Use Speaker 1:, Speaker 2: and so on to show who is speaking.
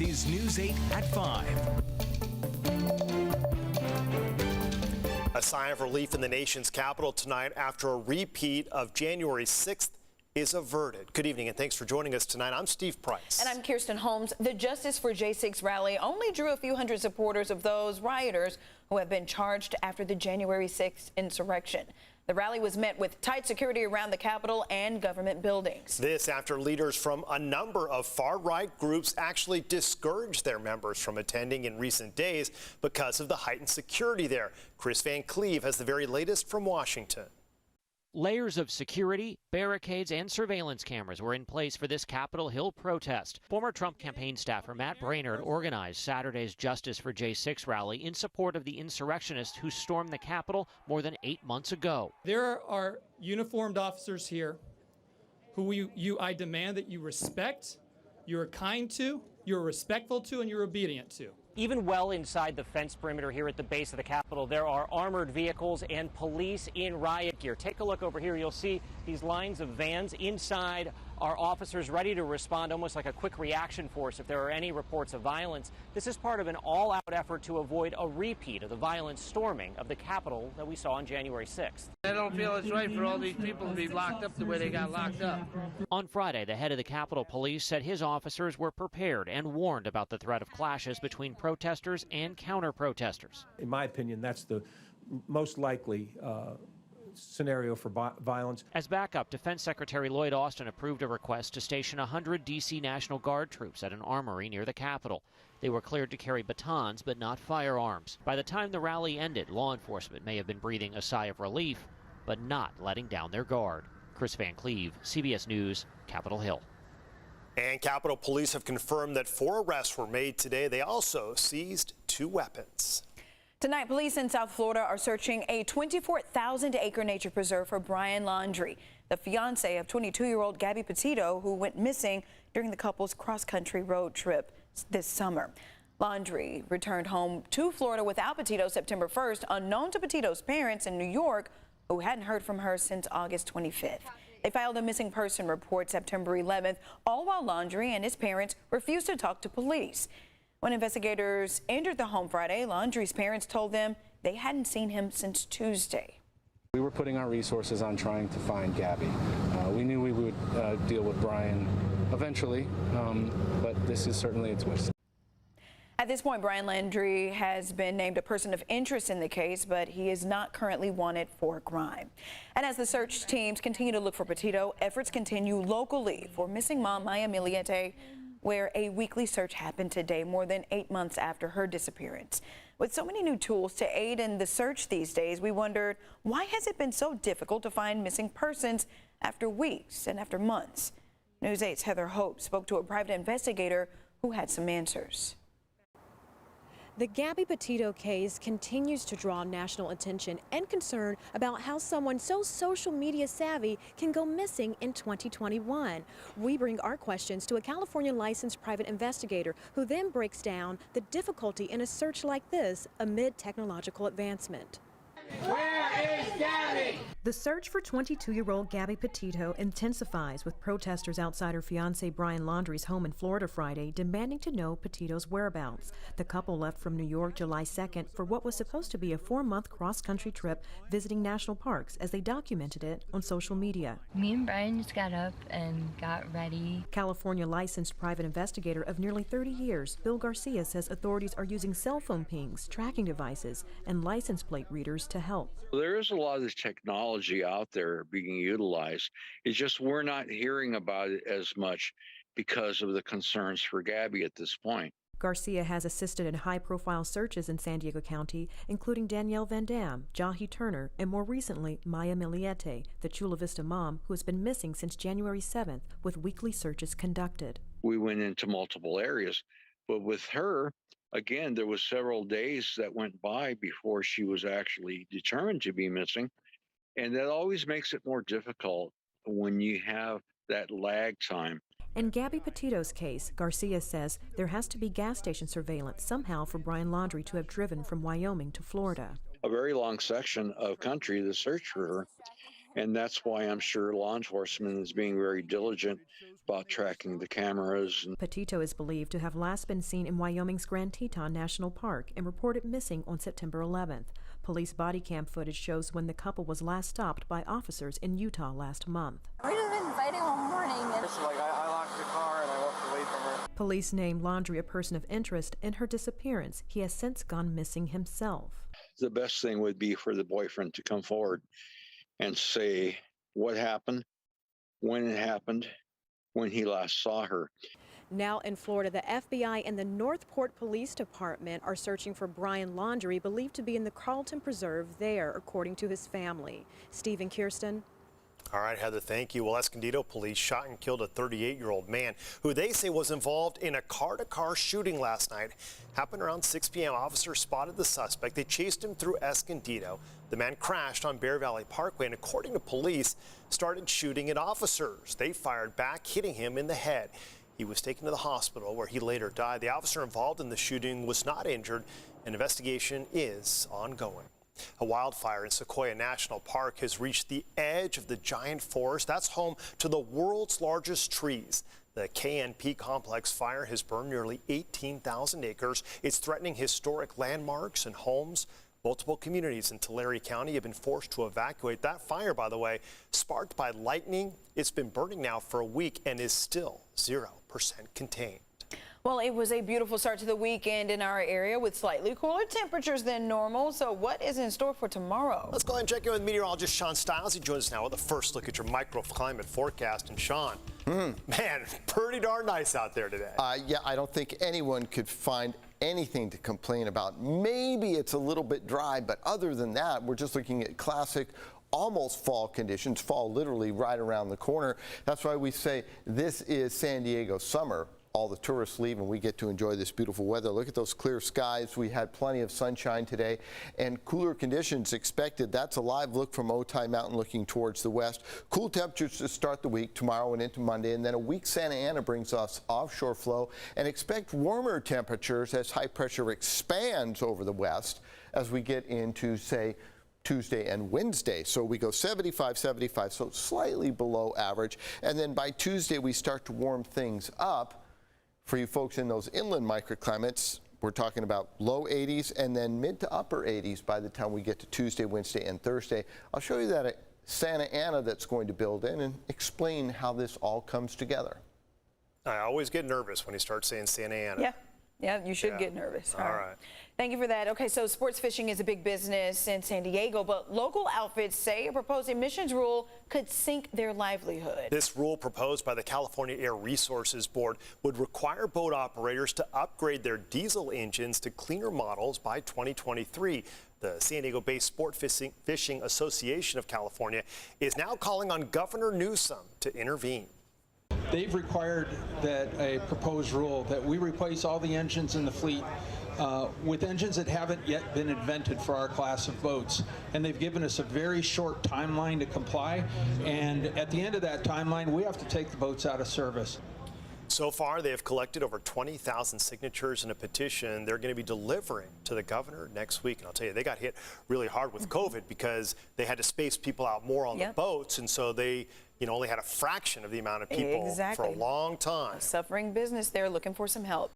Speaker 1: Is News 8 at 5.
Speaker 2: A sigh of relief in the nation's capital tonight after a repeat of January 6th is averted. Good evening and thanks for joining us tonight. I'm Steve Price.
Speaker 3: And I'm Kirsten Holmes. The Justice for J6 rally only drew a few hundred supporters of those rioters who have been charged after the January 6th insurrection. The rally was met with tight security around the Capitol and government buildings. This after leaders from a number of far-right groups actually discouraged their members from attending in recent days because of the heightened security there. Chris Van Cleve has the very latest from Washington.
Speaker 4: Layers of security, barricades, and surveillance cameras were in place for this Capitol Hill protest. Former Trump campaign staffer Matt Braynard organized Saturday's Justice for J6 rally in support of the insurrectionists who stormed the Capitol more than 8 months ago.
Speaker 5: There are uniformed officers here who I demand that you respect, you're kind to, you're respectful to, and you're obedient to.
Speaker 4: Even well inside the fence perimeter here at the base of the Capitol, there are armored vehicles and police in riot gear. Take a look over here. You'll see these lines of vans. Inside are officers ready to respond, almost like a quick reaction force if there are any reports of violence. This is part of an all-out effort to avoid a repeat of the violent storming of the Capitol that we saw on January 6th.
Speaker 6: I don't feel it's right for all these people to be locked up the way they got locked up.
Speaker 4: On Friday, the head of the Capitol Police said his officers were prepared and warned about the threat of clashes between protesters and counter-protesters.
Speaker 7: In my opinion, that's the most likely scenario for violence.
Speaker 4: As backup, Defense Secretary Lloyd Austin approved a request to station 100 D.C. National Guard troops at an armory near the Capitol. They were cleared to carry batons, but not firearms. By the time the rally ended, law enforcement may have been breathing a sigh of relief, but not letting down their guard. Chris Van Cleve, CBS News, Capitol Hill.
Speaker 2: And Capitol Police have confirmed that 4 arrests were made today. They also seized 2 weapons.
Speaker 3: Tonight, police in South Florida are searching a 24,000-acre nature preserve for Brian Laundrie, the fiance of 22-year-old Gabby Petito, who went missing during the couple's cross-country road trip this summer. Laundrie returned home to Florida without Petito September 1st, unknown to Petito's parents in New York, who hadn't heard from her since August 25th. They filed a missing person report September 11th, all while Laundrie and his parents refused to talk to police. When investigators entered the home Friday, Laundrie's parents told them they hadn't seen him since Tuesday.
Speaker 8: We were putting our resources on trying to find Gabby. We knew we would deal with Brian eventually, but this is certainly a twist.
Speaker 3: At this point, Brian Laundrie has been named a person of interest in the case, but he is not currently wanted for a crime. And as the search teams continue to look for Petito, efforts continue locally for missing mom Maya Miliete, where a weekly search happened today, more than 8 months after her disappearance. With so many new tools to aid in the search these days, we wondered, why has it been so difficult to find missing persons after weeks and after months? News 8's Heather Hope spoke to a private investigator who had some answers.
Speaker 9: The Gabby Petito case continues to draw national attention and concern about how someone so social media savvy can go missing in 2021. We bring our questions to a California licensed private investigator who then breaks down the difficulty in a search like this amid technological advancement.
Speaker 6: Where is Gabby?
Speaker 9: The search for 22-year-old Gabby Petito intensifies with protesters outside her fiancé Brian Laundrie's home in Florida Friday demanding to know Petito's whereabouts. The couple left from New York July 2nd for what was supposed to be a 4-month cross-country trip visiting national parks as they documented it on social media.
Speaker 10: Me and Brian just got up and got ready.
Speaker 9: California licensed private investigator of nearly 30 years, Bill Garcia says authorities are using cell phone pings, tracking devices, and license plate readers to help.
Speaker 11: There is a lot of this technology out there being utilized. It's just we're not hearing about it as much because of the concerns for Gabby at this point.
Speaker 9: Garcia has assisted in high-profile searches in San Diego County, including Danielle Van Dam, Jahi Turner, and more recently, Maya Miliete, the Chula Vista mom who has been missing since January 7th, with weekly searches conducted.
Speaker 11: We went into multiple areas, but with her, again, there was several days that went by before she was actually determined to be missing, and that always makes it more difficult when you have that lag time.
Speaker 9: In Gabby Petito's case, Garcia says there has to be gas station surveillance somehow for Brian Laundrie to have driven from Wyoming to Florida.
Speaker 11: A very long section of country to search for her, and that's why I'm sure law enforcement is being very diligent about tracking the cameras.
Speaker 9: Petito is believed to have last been seen in Wyoming's Grand Teton National Park and reported missing on September 11th. Police body cam footage shows when the couple was last stopped by officers in Utah last month.
Speaker 12: We just been fighting all morning.
Speaker 13: I locked the car and I walked away from her.
Speaker 9: Police named Laundrie a person of interest in her disappearance. He has since gone missing himself.
Speaker 11: The best thing would be for the boyfriend to come forward and say what happened, when it happened, when he last saw her.
Speaker 9: Now in Florida, the FBI and the Northport Police Department are searching for Brian Laundrie, believed to be in the Carlton Preserve there, according to his family. Steve and Kirsten.
Speaker 2: All right, Heather, thank you. Well, Escondido police shot and killed a 38-year-old man who they say was involved in a car-to-car shooting last night. Happened around 6 p.m. Officers spotted the suspect. They chased him through Escondido. The man crashed on Bear Valley Parkway and, according to police, started shooting at officers. They fired back, hitting him in the head. He was taken to the hospital where he later died. The officer involved in the shooting was not injured. An investigation is ongoing. A wildfire in Sequoia National Park has reached the edge of the giant forest. That's home to the world's largest trees. The KNP complex fire has burned nearly 18,000 acres. It's threatening historic landmarks and homes. Multiple communities in Tulare County have been forced to evacuate. That fire, by the way, sparked by lightning. It's been burning now for a week and is still 0% contained.
Speaker 3: Well, it was a beautiful start to the weekend in our area with slightly cooler temperatures than normal. So what is in store for tomorrow?
Speaker 2: Let's go ahead and check in with meteorologist Sean Stiles. He joins us now with a first look at your microclimate forecast. And Sean, man, pretty darn nice out there today.
Speaker 14: Yeah, I don't think anyone could find anything to complain about. Maybe it's a little bit dry, but other than that, we're just looking at classic almost fall conditions, fall literally right around the corner. That's why we say this is San Diego summer. All the tourists leave and we get to enjoy this beautiful weather. Look at those clear skies. We had plenty of sunshine today and cooler conditions expected. That's a live look from Otay Mountain looking towards the west. Cool temperatures to start the week tomorrow and into Monday, and then a weak Santa Ana brings us offshore flow, and expect warmer temperatures as high pressure expands over the west as we get into, say, Tuesday and Wednesday. So we go 75, 75, so slightly below average. And then by Tuesday, we start to warm things up. For you folks in those inland microclimates, we're talking about low 80s and then mid to upper 80s by the time we get to Tuesday, Wednesday, and Thursday. I'll show you that Santa Ana that's going to build in and explain how this all comes together.
Speaker 2: I always get nervous when you start saying Santa Ana.
Speaker 3: Yeah, you should get nervous.
Speaker 2: All right.
Speaker 3: Thank you for that. Okay, so sports fishing is a big business in San Diego, but local outfits say a proposed emissions rule could sink their livelihood.
Speaker 2: This rule proposed by the California Air Resources Board would require boat operators to upgrade their diesel engines to cleaner models by 2023. The San Diego-based Sport Fishing Association of California is now calling on Governor Newsom to intervene.
Speaker 15: They've required that a proposed rule that we replace all the engines in the fleet with engines that haven't yet been invented for our class of boats. And they've given us a very short timeline to comply. And at the end of that timeline, we have to take the boats out of service.
Speaker 2: So far, they have collected over 20,000 signatures in a petition they're going to be delivering to the governor next week. And I'll tell you, they got hit really hard with COVID because they had to space people out more on the boats. And so they only had a fraction of the amount of people for a long time.
Speaker 3: Suffering business there, looking for some help.